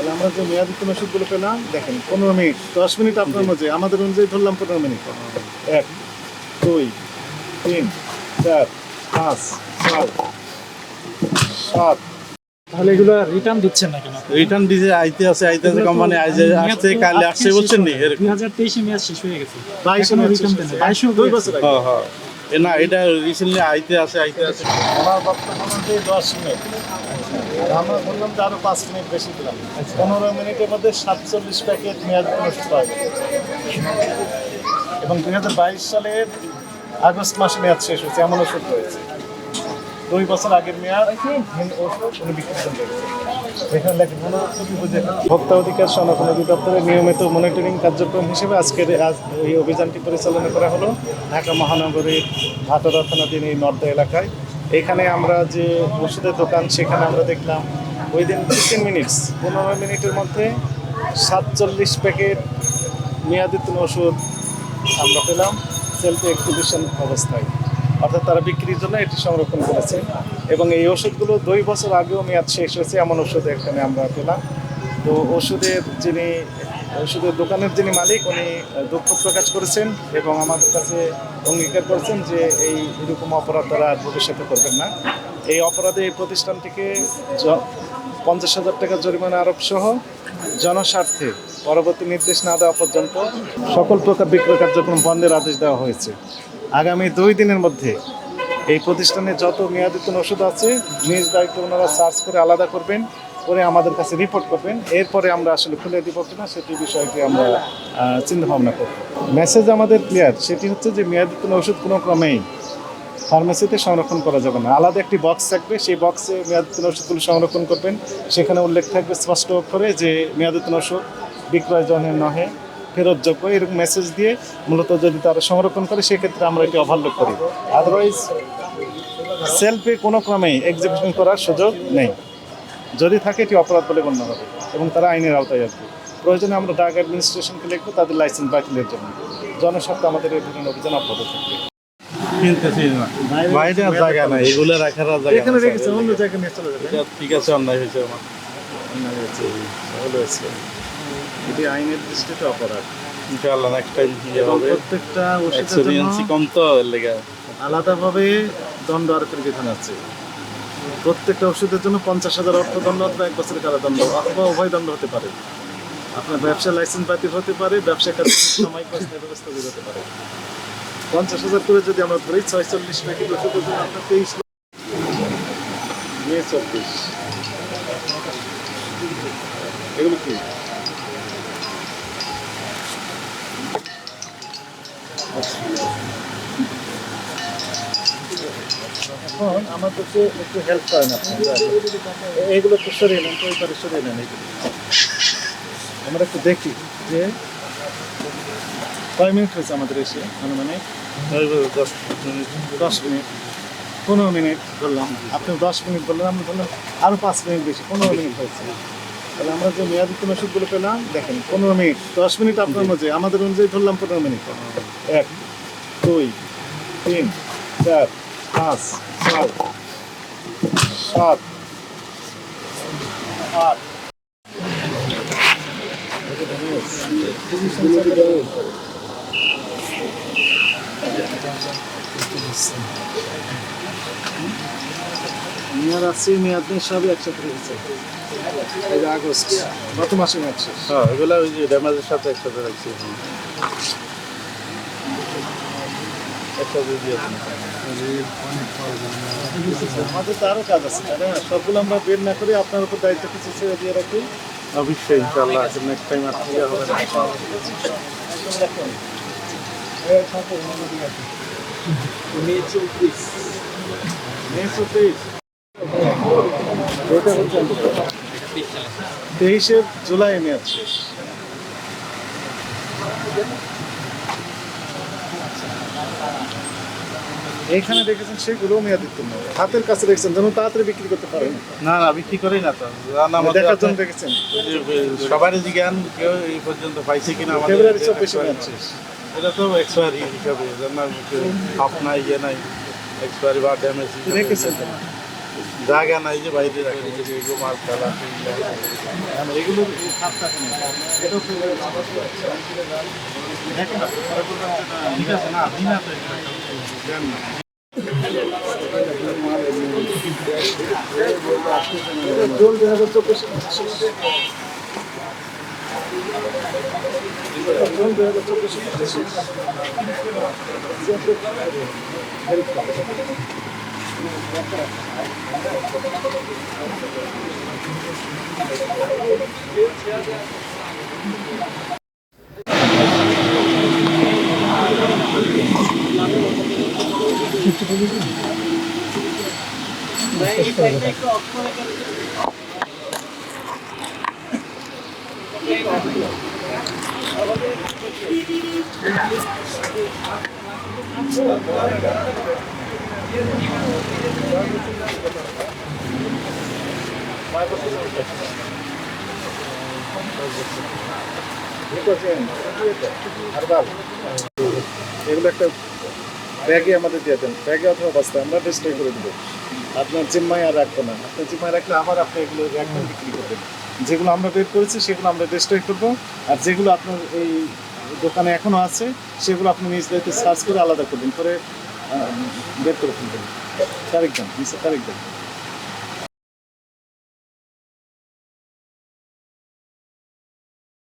তাহলে আমরা যে মেয়াদি কোনো ওষুধগুলো পেলাম দেখেন 15 মিনিট 10 মিনিট আপনার মধ্যে আমাদের অনুযায়ী ধরলাম 15 মিনিট 1 2 3 4 5 6 7 তাহলে এগুলো রিটার্ন দিচ্ছেন না কেন? রিটার্ন দিতে আইতে আছে কোম্পানি আসছে কালে আসছে বলছেন নি এরকম 2023 মেয়াদ শেষ হয়ে গেছে। 22 এখনো মিনিট রিটার্ন দেন না। 22 2 বছর আগে হ্যাঁ হ্যাঁ না এটা রিসেন্টলি আইতে আছে আমার বর্তমানে 10 মিনিট আর আমরা বললাম যে আরো 5 মিনিট বেশি দিলাম 15 মিনিটের মধ্যে 47 প্যাকেট মেয়াদি কোনো ওষুধ পাওয়া যাবে এবং 2022 সালের আগস্ট মাসে মেয়াদ শেষ হয়েছে এমন ওষুধ রয়েছে 2 বছর আগের মেয়াদ ওষুধ উনি বিক্রি করতে এখানে লেখা ভোক্তা অধিকার সংরক্ষণ অধিদপ্তরের নিয়মিত মনিটরিং কার্যক্রম হিসেবে আজকের এই অভিযানটি পরিচালনা করা হলো ঢাকা মহানগরীর ভাটোরা থানাধীন এই নর্দা এলাকায়। এখানে আমরা যে ওষুধের দোকান সেখানে আমরা দেখলাম উইদিন 15 মিনিটের মধ্যে 47 প্যাকেট মেয়াদোত্তীর্ণ ওষুধ আমরা পেলাম সেলফ এক্সিবিশন অবস্থায়, অর্থাৎ তারা বিক্রির জন্য এটি সংরক্ষণ করেছে এবং এই ওষুধগুলো 2 বছর আগেও মেয়াদ শেষ হয়েছে এমন ওষুধ এখানে আমরা পেলাম। তো ওষুধের দোকানের যিনি মালিক উনি দুঃখ প্রকাশ করেছেন এবং আমাদের কাছে অঙ্গীকার করেছেন যে এরকম অপরাধ তারা আর ভবিষ্যতে করবেন না। এই অপরাধে এই প্রতিষ্ঠানটিকে 50,000 টাকা জরিমানা আরোপ সহ জনস্বার্থে পরবর্তী নির্দেশ না দেওয়া পর্যন্ত সকল প্রকার বিক্রয় কার্যক্রম বন্ধের আদেশ দেওয়া হয়েছে। আগামী 2 দিনের মধ্যে এই প্রতিষ্ঠানে যত মেয়াদোত্তীর্ণ ওষুধ আছে নিজ দায়িত্ব ওনারা সার্চ করে আলাদা করবেন, করে আমাদের কাছে রিপোর্ট করবেন। এরপরে আমরা আসলে খুলে দিব কিনা সেটি বিষয়টি আমরা চিন্তা ভাবনা করব। মেসেজ আমাদের ক্লিয়ার, সেটি হচ্ছে যে মেয়াদোত্তীর্ণ ওষুধ কোনো ক্রমেই ফার্মেসিতে সংরক্ষণ করা যাবে না। আলাদা একটি বক্স থাকবে, সেই বক্সে মেয়াদোত্তীর্ণ ওষুধগুলো সংরক্ষণ করবেন। সেখানে উল্লেখ থাকবে স্পষ্ট অক্ষরে যে মেয়াদোত্তীর্ণ ওষুধ বিক্রয়জনের নহে, ফেরতযোগ্য, এরকম মেসেজ দিয়ে মূলত যদি তারা সংরক্ষণ করে সেক্ষেত্রে আমরা এটি ওভারলোড করি। আদারওয়াইজ সেলফে কোনো ক্রমেই এক্সিবিশন করার সুযোগ নেই। যদি থাকে এটি অপরাধ বলে গণ্য হবে এবং তারা আইনের আওতায় আসবে। প্রয়োজনে আমরা ড্রাগ অ্যাডমিনিস্ট্রেশনকে লিখবো তাদের লাইসেন্স বাতিলের জন্য। জনস্বার্থে আমাদের এই ধরনের অভিযান অব্যাহত থাকবে। কিনতেছি না বাইরে আর জায়গা নাই, এগুলো রাখার আর জায়গা এখানে নাই। রেখেছে, অন্য জায়গায় নিয়ে চলে যাবে। এটা ঠিক আছে, অন্যায় হয়েছে আমার। অন্যায় হয়েছে, ভুল হয়েছে। এটি আইনের দৃষ্টিতে অপরাধ। ইনশাআল্লাহ নেক্সট টাইম ইয়ে হবে। প্রত্যেকটা ওষুধের এক্সপেরিয়েন্সই জন্য কম তো এর লেগে আলাদাভাবে দণ্ড আরোপের বিধান আছে। প্রত্যেকটা ওষুধের জন্য 50,000 অর্থদণ্ড অথবা 1 বছরের কারাদণ্ড অথবা উভয় দণ্ড হতে পারে। আপনার ব্যবসা লাইসেন্স বাতিল হতে পারে, ব্যবসা কাজের সাময়িক ব্যবস্থা হতে পারে। 50,000 করে যদি আমরা ধরি 46 প্যাকেট ওষুধের জন্য আপনার 23 লাখ 24 এগুলো কি এখন আমাদেরকে একটু হেল্প করেন আপনি, এইগুলো একটু সরিয়ে নেন, ওই পারে সরিয়ে নেন। এইগুলো আমরা একটু দেখি যে কয় মিনিট হয়েছে আমাদের এসে, মানে 10 মিনিট 15 মিনিট ধরলাম, আপনি 10 মিনিট বললেন, আমরা ধরলাম আরও 5 মিনিট বেশি, 15 মিনিট হয়েছে। তাহলে আমরা যে মেয়াদোত্তীর্ণ ওষুধগুলো পেলাম দেখেন 15 মিনিট 10 মিনিট আপনার মধ্যে আমাদের অনুযায়ী ধরলাম 15 মিনিট 1 2 3 4 5 6 7 8 মেয়াদ আছে, মেয়াদ নেই, সবই একসাথে রয়েছে। এই যে আগস্ট গত মাসে মেয়াদ শেষ। হ্যাঁ এগুলো ওই যে ড্যামেজের সাথে একসাথে রাখছি। একসাথে দিয়ে আমাদের তো আরও কাজ আছে, তাই না? সবগুলো আমরা বের না করে আপনার উপর দায়িত্ব কিছু ছেড়ে দিয়ে রাখি। অবশ্যই ইনশাআল্লাহ নেক্সট টাইম আর ইয়ে হবে না। মে 24 এটা হচ্ছে 23শে জুলাই মেয়াদ শেষ। এইখানে দেখেছেন সেগুলো মেয়াদোত্তীর্ণ, হাতের কাছে রেখেছেন যেন তাড়াতাড়ি বিক্রি করতে পারেন। না না বিক্রি করেই না তো, দেখার জন্য রেখেছেন। সবারই জিজ্ঞান কেউ এই পর্যন্ত পাইছে কিনা। ফেব্রুয়ারি 24শে মেয়াদ শেষ। এটা তো এক্সপায়ারি হিসাবে আপনার হাফ নাই, ইয়ে নাই, এক্সপায়ারি বা ড্যামেজ রেখেছেন জায়গা নাই যে বাইরে রাখে এগুলো মাল ফেলা এগুলো খাপ থাকে না এটাও তো দেখেন না, ঠিক আছে না দিন আছে দেন না। জল 2024 জল 2024 এগুলো একটা ব্যাগে আমাদের দিয়ে দেন, ব্যাগে অথবা বস্তায় আমরা ডিস্ট্রয় করে দেবো। আপনার জিম্মায় আর রাখবো না, আপনার জিম্মায় রাখলে আবার আপনি এগুলো একদম বিক্রি করবেন। যেগুলো আমরা বের করেছি সেগুলো আমরা ডিস্ট্রয় করবো, আর যেগুলো আপনার এই দোকানে এখনো আছে সেগুলো আপনি নিজ দায়িত্বে সার্চ করে আলাদা করবেন, করে বের করে ফেলবেন। তারিখ দেন, নিচে তারিখ দেন।